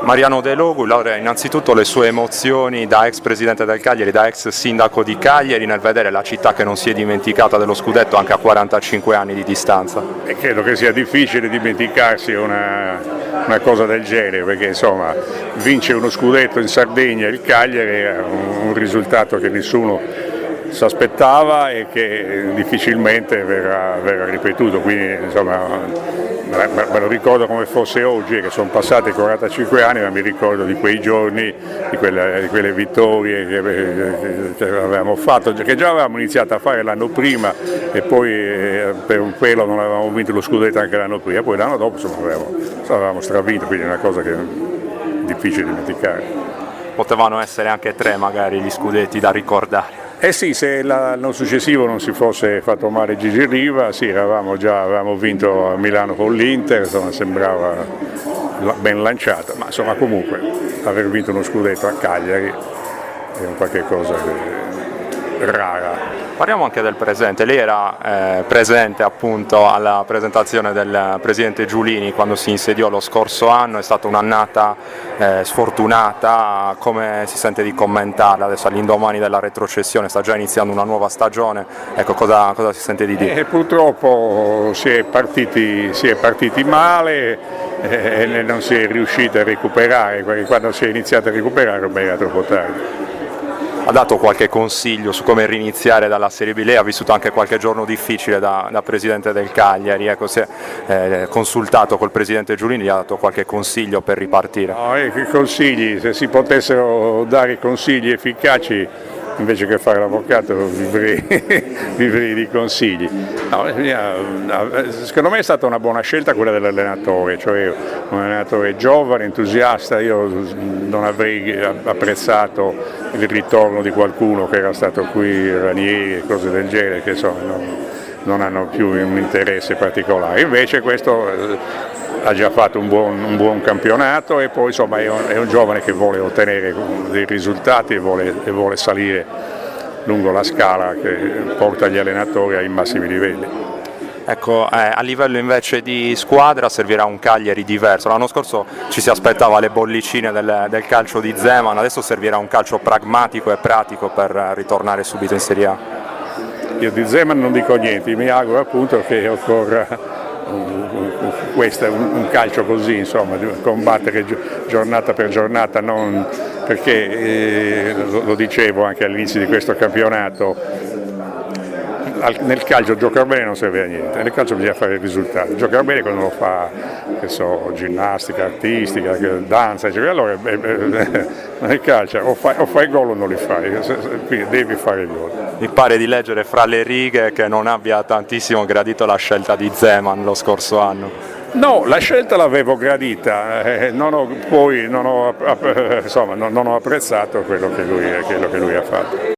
Mariano De Logu, Laura, innanzitutto le sue emozioni da ex presidente del Cagliari, da ex sindaco di Cagliari nel vedere la città che non si è dimenticata dello scudetto anche a 45 anni di distanza. E credo che sia difficile dimenticarsi una cosa del genere, perché insomma vince uno scudetto in Sardegna il Cagliari è un risultato che nessuno si aspettava e che difficilmente verrà ripetuto, quindi insomma me lo ricordo come fosse oggi, che sono passati 45 anni, ma mi ricordo di quei giorni, di quelle vittorie che avevamo fatto, che già avevamo iniziato a fare l'anno prima e poi per un pelo non avevamo vinto lo scudetto anche l'anno prima, poi l'anno dopo insomma, avevamo stravinto, quindi è una cosa che è difficile dimenticare. Potevano essere anche 3 magari gli scudetti da ricordare. Eh sì, se l'anno successivo non si fosse fatto male Gigi Riva, sì, avevamo vinto a Milano con l'Inter, insomma, sembrava ben lanciata, ma insomma comunque aver vinto uno scudetto a Cagliari è un qualche cosa rara. Parliamo anche del presente, lei era presente appunto alla presentazione del presidente Giulini quando si insediò lo scorso anno, è stata un'annata sfortunata, come si sente di commentarla adesso all'indomani della retrocessione, sta già iniziando una nuova stagione, ecco cosa si sente di dire? Purtroppo si è partiti male e non si è riusciti a recuperare, perché quando si è iniziato a recuperare ormai era troppo tardi. Ha dato qualche consiglio su come riniziare dalla Serie B? Lei ha vissuto anche qualche giorno difficile da presidente del Cagliari, ecco, si è consultato col presidente Giulini, gli ha dato qualche consiglio per ripartire? No, consigli, se si potessero dare consigli efficaci invece che fare l'avvocato vivrei di consigli. No, secondo me è stata una buona scelta quella dell'allenatore, cioè un allenatore giovane, entusiasta. Io non avrei apprezzato il ritorno di qualcuno che era stato qui, Ranieri e cose del genere, che insomma non hanno più un interesse particolare. Invece questo ha già fatto un buon campionato e poi insomma è un giovane che vuole ottenere dei risultati e vuole salire lungo la scala che porta gli allenatori ai massimi livelli. Ecco, a livello invece di squadra servirà un Cagliari diverso. L'anno scorso ci si aspettava le bollicine del calcio di Zeman, adesso servirà un calcio pragmatico e pratico per ritornare subito in Serie A. Io di Zeman non dico niente, mi auguro appunto che occorra questo è un calcio così, insomma, combattere giornata per giornata, non perché lo dicevo anche all'inizio di questo campionato, nel calcio giocare bene non serve a niente, nel calcio bisogna fare il risultato, giocare bene quando lo fa, che so, ginnastica, artistica, danza, cioè, allora nel calcio o fai gol o non li fai, quindi devi fare il gol. Mi pare di leggere fra le righe che non abbia tantissimo gradito la scelta di Zeman lo scorso anno. No, la scelta l'avevo gradita, non ho apprezzato quello che lui ha fatto.